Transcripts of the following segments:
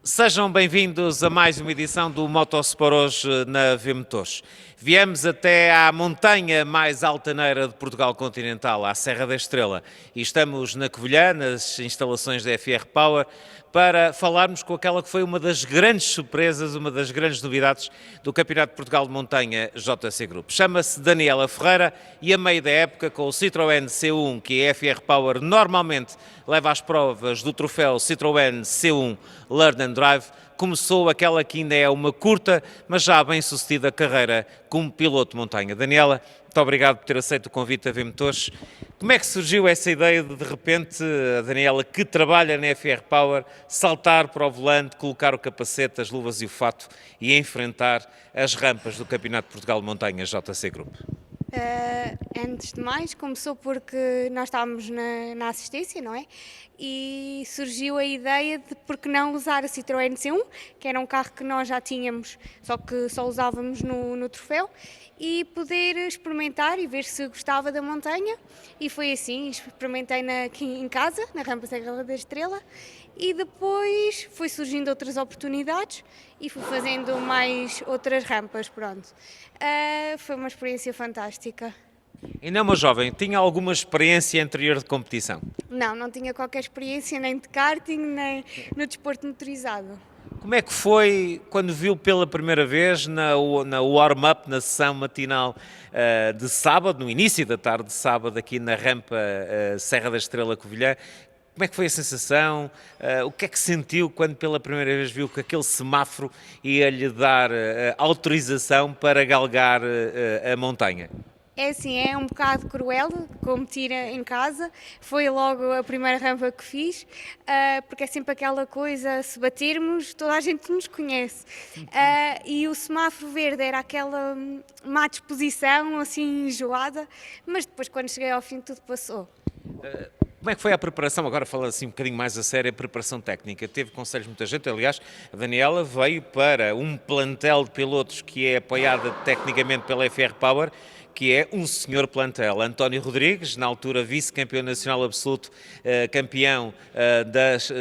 Sejam bem-vindos a mais uma edição do Motosport hoje na V-Motores. Viemos até à montanha mais altaneira de Portugal continental, à Serra da Estrela, e estamos na Covilhã, nas instalações da FR Power, para falarmos com aquela que foi uma das grandes surpresas, uma das grandes novidades do Campeonato de Portugal de Montanha JC Group. Chama-se Daniela Ferreira e a meio da época, com o Citroën C1, que a FR Power normalmente leva às provas do troféu Citroën C1 Learn and Drive, começou aquela que ainda é uma curta, mas já bem-sucedida carreira como piloto de montanha. Daniela, muito obrigado por ter aceito o convite a V-Motores. Como é que surgiu essa ideia de repente, a Daniela, que trabalha na FR Power, saltar para o volante, colocar o capacete, as luvas e o fato e enfrentar as rampas do Campeonato de Portugal de Montanha JC Group? Antes de mais, começou porque nós estávamos na assistência, não é? E surgiu a ideia de por que não usar a Citroën C1, que era um carro que nós já tínhamos, só que só usávamos no troféu, e poder experimentar e ver se gostava da montanha. E foi assim, experimentei aqui em casa, na rampa Serra da Estrela, e depois foi surgindo outras oportunidades e fui fazendo mais outras rampas, pronto. Foi uma experiência fantástica. Ainda é uma jovem, tinha alguma experiência anterior de competição? Não tinha qualquer experiência nem de karting, nem no desporto motorizado. Como é que foi quando viu pela primeira vez na warm-up, na sessão matinal de sábado, no início da tarde de sábado, aqui na rampa Serra da Estrela Covilhã? Como é que foi a sensação? O que é que sentiu quando pela primeira vez viu que aquele semáforo ia-lhe dar autorização para galgar a montanha? É assim, é um bocado cruel competir em casa. Foi logo a primeira rampa que fiz, porque é sempre aquela coisa, se batermos, toda a gente nos conhece. E o semáforo verde era aquela má disposição, assim, enjoada, mas depois quando cheguei ao fim tudo passou. Como é que foi a preparação? Agora falando assim um bocadinho mais a sério, a preparação técnica. Teve conselhos de muita gente, aliás, a Daniela veio para um plantel de pilotos que é apoiada tecnicamente pela FR Power, que é um senhor plantel. António Rodrigues, na altura vice-campeão nacional absoluto, campeão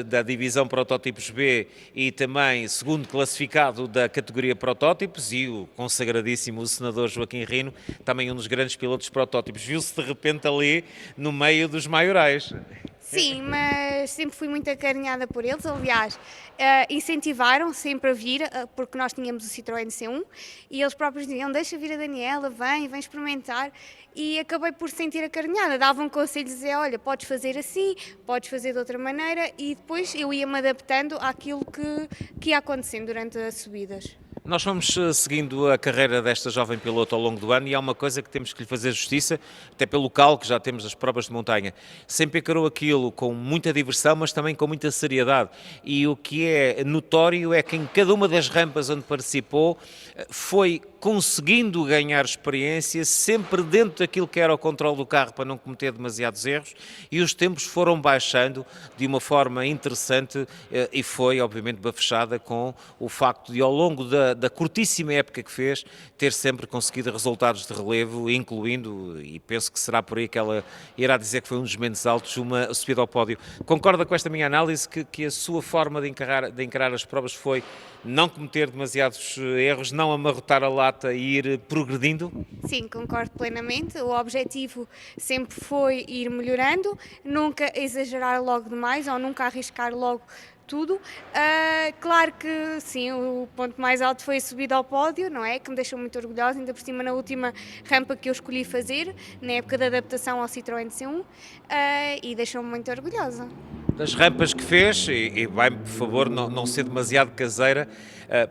da divisão Protótipos B e também segundo classificado da categoria Protótipos, e o consagradíssimo o senador Joaquim Rino, também um dos grandes pilotos de protótipos. Viu-se de repente ali no meio dos maiorais. Sim, mas sempre fui muito acarinhada por eles. Aliás, incentivaram sempre a vir, porque nós tínhamos o Citroën C1 e eles próprios diziam: deixa vir a Daniela, vem experimentar. E acabei por sentir acarinhada. Davam conselhos, dizer: olha, podes fazer assim, podes fazer de outra maneira, e depois eu ia-me adaptando àquilo que ia acontecendo durante as subidas. Nós fomos seguindo a carreira desta jovem piloto ao longo do ano e há uma coisa que temos que lhe fazer justiça, até pelo local que já temos das provas de montanha. Sempre encarou aquilo com muita diversão, mas também com muita seriedade. E o que é notório é que em cada uma das rampas onde participou foi conseguindo ganhar experiência, sempre dentro daquilo que era o controle do carro para não cometer demasiados erros, e os tempos foram baixando de uma forma interessante e foi, obviamente, bafechada com o facto de, ao longo da curtíssima época que fez, ter sempre conseguido resultados de relevo, incluindo, e penso que será por aí que ela irá dizer que foi um dos menos altos, uma subida ao pódio. Concorda com esta minha análise que a sua forma de encarar as provas foi não cometer demasiados erros, não amarrotar a lata e ir progredindo? Sim, concordo plenamente. O objetivo sempre foi ir melhorando, nunca exagerar logo demais ou nunca arriscar logo tudo. Claro que sim, o ponto mais alto foi a subida ao pódio, não é? Que me deixou muito orgulhosa, ainda por cima na última rampa que eu escolhi fazer, na época da adaptação ao Citroën C1, e deixou-me muito orgulhosa. Das rampas que fez, e vai-me, por favor, não ser demasiado caseira,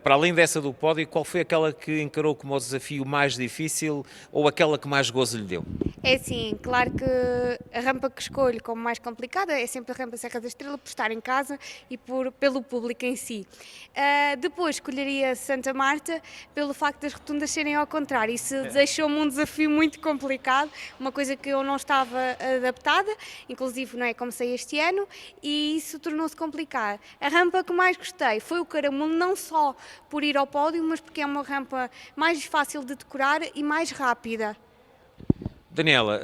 para além dessa do pódio, qual foi aquela que encarou como o desafio mais difícil ou aquela que mais gozo lhe deu? É assim, claro que a rampa que escolho como mais complicada é sempre a rampa Serra da Estrela, por estar em casa e pelo público em si. Depois escolheria Santa Marta pelo facto das rotundas serem ao contrário. Isso deixou-me um desafio muito complicado, uma coisa que eu não estava adaptada, inclusive não é, comecei este ano, e isso tornou-se complicado. A rampa que mais gostei foi o Caramulo, não só por ir ao pódio, mas porque é uma rampa mais fácil de decorar e mais rápida. Daniela,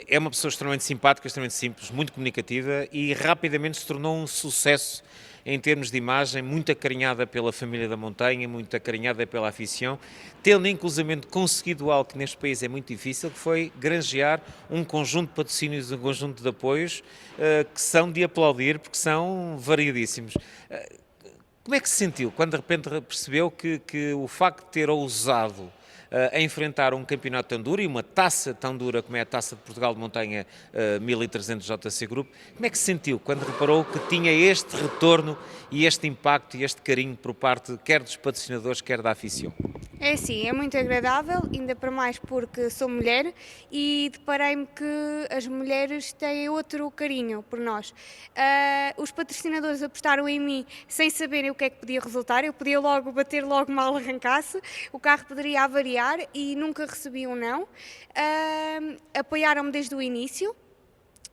é uma pessoa extremamente simpática, extremamente simples, muito comunicativa e rapidamente se tornou um sucesso em termos de imagem, muito acarinhada pela família da montanha, muito acarinhada pela afição, tendo inclusivamente conseguido algo que neste país é muito difícil, que foi granjear um conjunto de patrocínios, um conjunto de apoios que são de aplaudir, porque são variadíssimos. Como é que se sentiu quando de repente percebeu que o facto de ter ousado a enfrentar um campeonato tão duro e uma taça tão dura como é a Taça de Portugal de Montanha 1300 JC Group, como é que se sentiu quando reparou que tinha este retorno e este impacto e este carinho por parte quer dos patrocinadores, quer da afição? É sim, é muito agradável, ainda para mais porque sou mulher e deparei-me que as mulheres têm outro carinho por nós. Os patrocinadores apostaram em mim sem saberem o que é que podia resultar, eu podia logo bater logo mal arrancasse, o carro poderia avariar e nunca recebi um não. Apoiaram-me desde o início.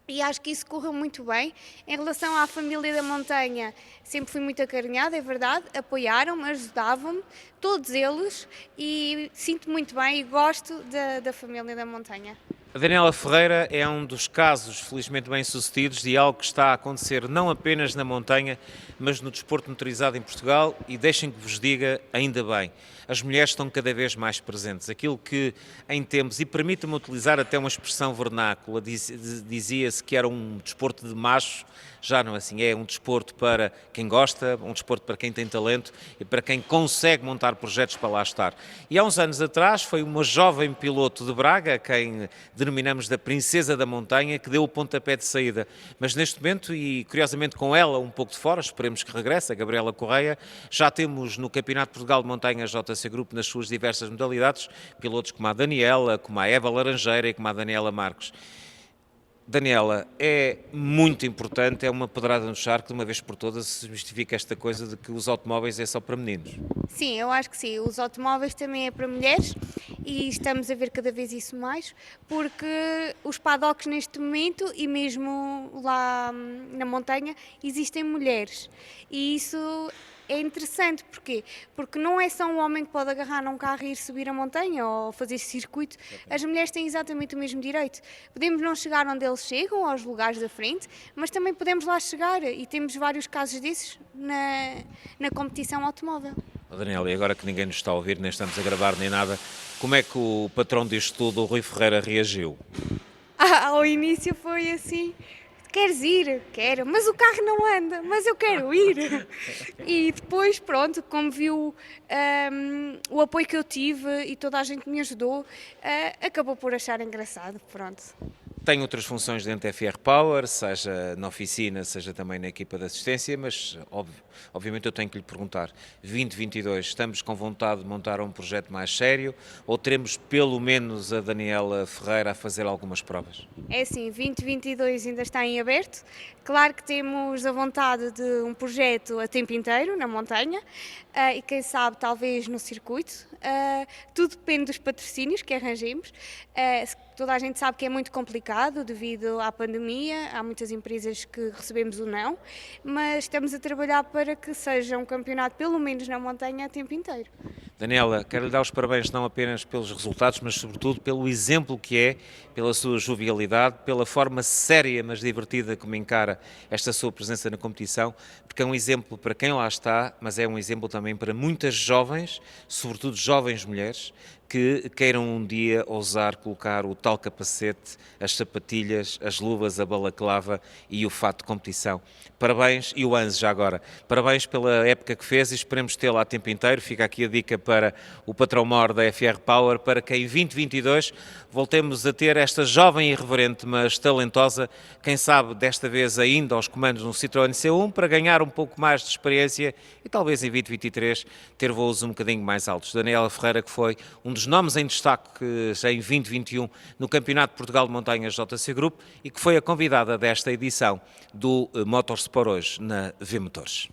E acho que isso correu muito bem. Em relação à família da montanha, sempre fui muito acarinhada, é verdade. Apoiaram-me, ajudavam-me, todos eles, e sinto muito bem e gosto da família da montanha. A Daniela Ferreira é um dos casos felizmente bem-sucedidos de algo que está a acontecer não apenas na montanha, mas no desporto motorizado em Portugal e deixem que vos diga, ainda bem, as mulheres estão cada vez mais presentes. Aquilo que em tempos, e permita-me utilizar até uma expressão vernácula, dizia-se que era um desporto de machos, já não é assim, é um desporto para quem gosta, um desporto para quem tem talento e para quem consegue montar projetos para lá estar. E há uns anos atrás foi uma jovem piloto de Braga, quem denominamos da Princesa da Montanha, que deu o pontapé de saída. Mas neste momento, e curiosamente com ela um pouco de fora, esperemos que regresse, a Gabriela Correia, já temos no Campeonato de Portugal de Montanha JC Group, nas suas diversas modalidades, pilotos como a Daniela, como a Eva Laranjeira e como a Daniela Marques. Daniela, é muito importante, é uma pedrada no charco, de uma vez por todas se justifica esta coisa de que os automóveis é só para meninos. Sim, eu acho que sim. Os automóveis também é para mulheres e estamos a ver cada vez isso mais, porque os paddocks neste momento e mesmo lá na montanha existem mulheres e isso é interessante. Porquê? Porque não é só um homem que pode agarrar num carro e ir subir a montanha ou fazer circuito. As mulheres têm exatamente o mesmo direito. Podemos não chegar onde eles chegam, aos lugares da frente, mas também podemos lá chegar e temos vários casos desses na competição automóvel. Oh, Daniela, e agora que ninguém nos está a ouvir, nem estamos a gravar nem nada, como é que o patrão disto tudo, o Rui Ferreira, reagiu? Ao início foi assim, queres ir? Quero, mas o carro não anda, mas eu quero ir. E depois, pronto, como viu o apoio que eu tive e toda a gente me ajudou, acabou por achar engraçado, pronto. Tem outras funções dentro da FR Power, seja na oficina, seja também na equipa de assistência, mas obviamente eu tenho que lhe perguntar, 2022, estamos com vontade de montar um projeto mais sério ou teremos pelo menos a Daniela Ferreira a fazer algumas provas? É assim, 2022 ainda está em aberto. Claro que temos a vontade de um projeto a tempo inteiro na montanha e quem sabe talvez no circuito. Tudo depende dos patrocínios que arranjemos. Toda a gente sabe que é muito complicado devido à pandemia, há muitas empresas que recebemos o não, mas estamos a trabalhar para que seja um campeonato pelo menos na montanha a tempo inteiro. Daniela, quero lhe dar os parabéns não apenas pelos resultados, mas sobretudo pelo exemplo que é, pela sua jovialidade, pela forma séria mas divertida como encara esta sua presença na competição, porque é um exemplo para quem lá está, mas é um exemplo também para muitas jovens, sobretudo jovens mulheres, que queiram um dia ousar colocar o tal capacete, as sapatilhas, as luvas, a balaclava e o fato de competição. Parabéns, e o ANZ já agora, parabéns pela época que fez e esperemos tê-la a tempo inteiro. Fica aqui a dica para o patrão-mor da FR Power, para que em 2022 voltemos a ter esta jovem irreverente, mas talentosa, quem sabe desta vez ainda aos comandos no Citroën C1, para ganhar um pouco mais de experiência e talvez em 2023 ter voos um bocadinho mais altos. Daniela Ferreira, que foi um dos nomes em destaque em 2021 no Campeonato de Portugal de Montanhas JC Group e que foi a convidada desta edição do Motorsport Hoje na V-Motores.